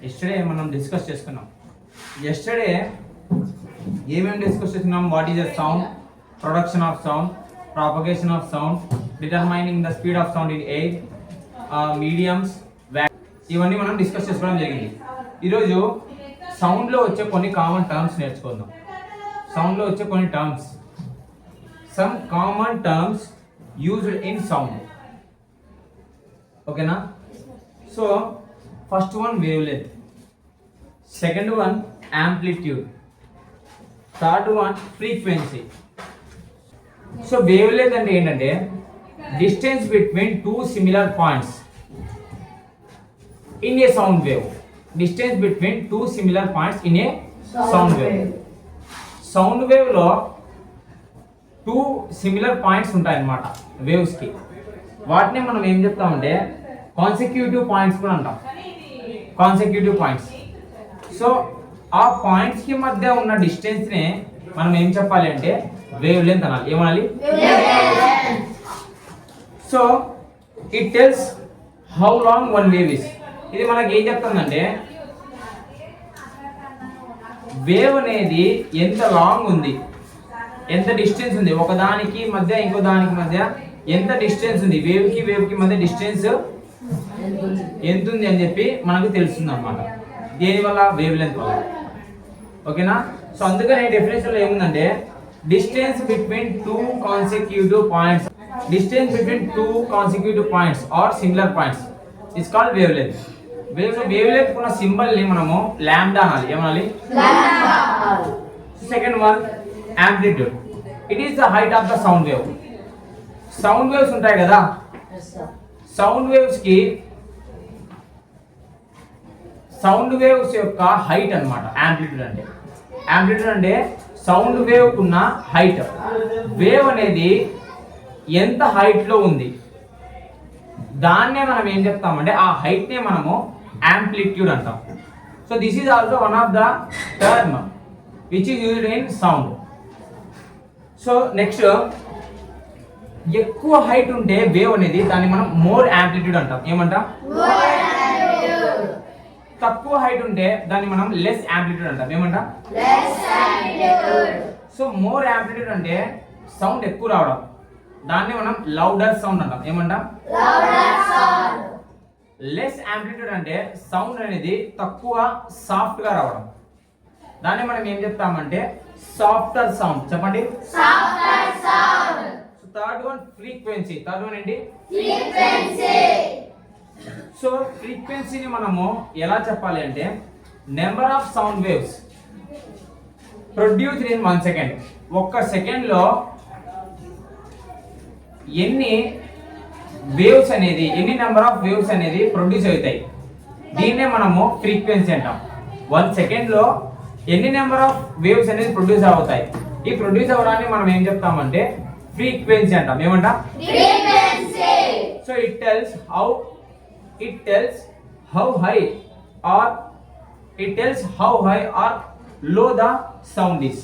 Yesterday మనం discuss చేసుకున్నాం. Yesterday ఏమేమి డిస్కస్ చేసుకున్నాం? What is the sound, production of sound, propagation of sound, determining the speed of sound in air, mediums, ఇవన్నీ మనం discuss చేసుకోవడం జరిగింది. ఈరోజు సౌండ్లో వచ్చే కొన్ని కామన్ టర్మ్స్ నేర్చుకుందాం. సౌండ్లో వచ్చే కొన్ని terms, some common terms used in sound. ఓకేనా? So first one wavelength, second one amplitude, third one frequency. So wavelength అంటే ఏంటంటే distance between two similar points in a sound wave. Distance between two similar points in a sound wave. Sound wave లో two similar points ఉంటాయి అన్నమాట waves కి. వాటిని మనం ఏం చెప్తామంటే కాన్సెక్యూటివ్ పాయింట్స్ కూడా అంటాం. Consecutive points. సో ఆ పాయింట్స్ కి మధ్య ఉన్న డిస్టెన్స్ నే మనం ఏం చెప్పాలి అంటే వేవ్ లెంత్ అనాలి. ఏమనాలి? So it tells how long one wave is. ఇది మనకి ఏం చెప్తుందంటే వేవ్ అనేది ఎంత లాంగ్ ఉంది, ఎంత డిస్టెన్స్ ఉంది, ఒకదానికి మధ్య ఇంకో దానికి మధ్య ఎంత డిస్టెన్స్ ఉంది, వేవ్ కి మధ్య డిస్టెన్స్ ఎంత ఉంది అని చెప్పి మనకు తెలుస్తుంది అన్నమాట. దేనివల్ల? వేవ్ లెంత్ వల్ల. ఓకేనా? సో అందుకని డెఫినేషన్ లో ఏముందంటే distance between two consecutive points, distance between two consecutive points or similar points is called wavelength. wavelength kuna symbol ni manamu lambda anali. ఏమనాలి? lambda. Second one amplitude. It is the height of the sound wave. sound waves ఉంటాయి కదా, sound waves కి sound waves యొక్క height అన్నమాట amplitude అంటే. amplitude అంటే sound wave కున్న height. Wave అనేది ఎంత హైట్ లో ఉంది దాన్నే మనం ఏం చెప్తామంటే ఆ హైట్ నే మనము యాంప్లిట్యూడ్ అంటాం. So this is also one of the term which is used in sound. So next, ఎక్కువ హైట్ ఉంటే వేవ్ అనేది దాన్ని మనం మోర్ యాంప్లిట్యూడ్ అంటాం. ఏమంటాం? తక్కువ హైట్ ఉంటే దాన్ని మనం లెస్ యాంప్లిట్యూడ్ అంటాం. ఏమంటాం? సో మోర్ యాంప్లిట్యూడ్ అంటే సౌండ్ ఎక్కువ రావడం, దాన్ని మనం లౌడర్ సౌండ్ అంటాం. ఏమంటాం? లెస్ యాంప్లిట్యూడ్ అంటే సౌండ్ అనేది తక్కువ సాఫ్ట్ గా రావడం, దాన్ని మనం ఏం చెప్తామంటే సాఫ్టర్ సౌండ్. చెప్పండి. Third one frequency. Third one ఏంటి? సో ఫ్రీక్వెన్సీని మనము ఎలా చెప్పాలి అంటే number of sound waves produced in 1 second. ఒక్క సెకండ్ లో ఎన్ని వేవ్స్ అనేది, ఎన్ని నెంబర్ ఆఫ్ వేవ్స్ అనేది ప్రొడ్యూస్ అవుతాయి, దీన్నే మనము ఫ్రీక్వెన్సీ అంటాం. 1 సెకండ్ లో ఎన్ని నెంబర్ ఆఫ్ వేవ్స్ అనేది ప్రొడ్యూస్ అవుతాయి, ఈ ప్రొడ్యూస్ అవ్వడాన్ని మనం ఏం చెప్తామంటే ఫ్రీక్వెన్సీ అంటాం. ఏమంటాం? So it tells how high or low the sound is.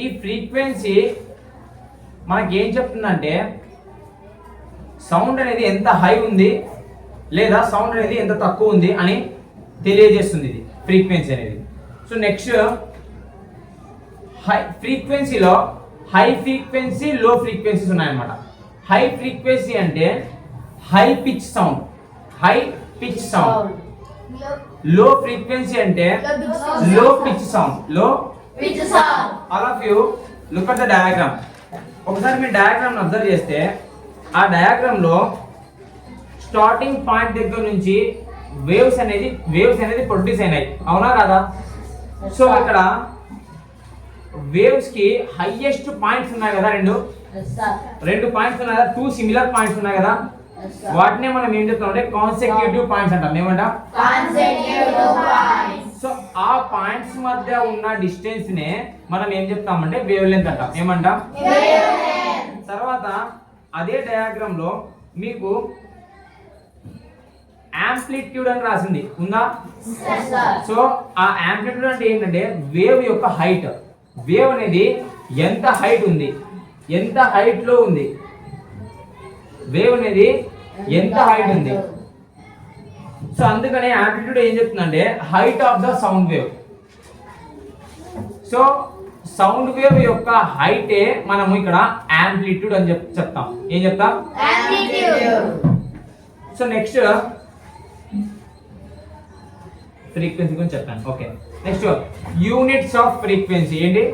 ఈ ఫ్రీక్వెన్సీ మనకి ఏం చెప్తుందంటే సౌండ్ అనేది ఎంత హై ఉంది లేదా సౌండ్ అనేది ఎంత తక్కువ ఉంది అని తెలియజేస్తుంది ఇది ఫ్రీక్వెన్సీ అనేది. సో నెక్స్ట్, హై ఫ్రీక్వెన్సీలో హై ఫ్రీక్వెన్సీ, లో ఫ్రీక్వెన్సీస్ ఉన్నాయన్నమాట. హై ఫ్రీక్వెన్సీ అంటే high pitch sound, high pitch sound. లో ఫ్రీక్వెన్సీ అంటే లో పిచ్ సౌండ్, లో pitch sound. All of you look at the diagram. ఒకసారి మీరు డయాగ్రామ్ అబ్జర్వ్ చేస్తే ఆ డయాగ్రామ్ లో స్టార్టింగ్ పాయింట్ దగ్గర నుంచి వేవ్స్ అనేది ప్రొడ్యూస్ అయినాయి. అవునా కదా? సో ఇక్కడ వేవ్స్ కి హైయెస్ట్ పాయింట్స్ ఉన్నాయి కదా, రెండు పాయింట్స్ ఉన్నాయి కదా, 2 సిమిలర్ పాయింట్స్ ఉన్నాయి కదా, వాటినే మనం ఏం చెప్తామంటే కాన్సెక్యూటివ్ పాయింట్స్ అంటాం. ఏమంటాం? సో ఆ పాయింట్స్ మధ్య ఉన్న డిస్టెన్స్ నే మనం ఏం చెప్తామంటే వేవ్ లెంత్ అంటాం. ఏమంటాం? తర్వాత అదే డయాగ్రామ్ లో మీకు యాంప్లిట్యూడ్ అని రాసింది ఉందా? సో ఆ యాంప్లిట్యూడ్ అంటే ఏంటంటే వేవ్ యొక్క హైట్. వేవ్ అనేది ఎంత హైట్ ఉంది, ఎంత హైట్ లో ఉంది, వేవ్ అనేది ఎంత హైట్ ఉంది. సో అందుకనే యాంప్లిట్యూడ్ ఏం చెప్తుందంటే height of the sound wave. So sound wave యొక్క హైటే మనము ఇక్కడ యాంప్లిట్యూడ్ అని చెప్తాం. ఏం చెప్తాం? సో నెక్స్ట్ ఫ్రీక్వెన్సీ గురించి చెప్పాను. Okay, next units off frequency ఏంటి?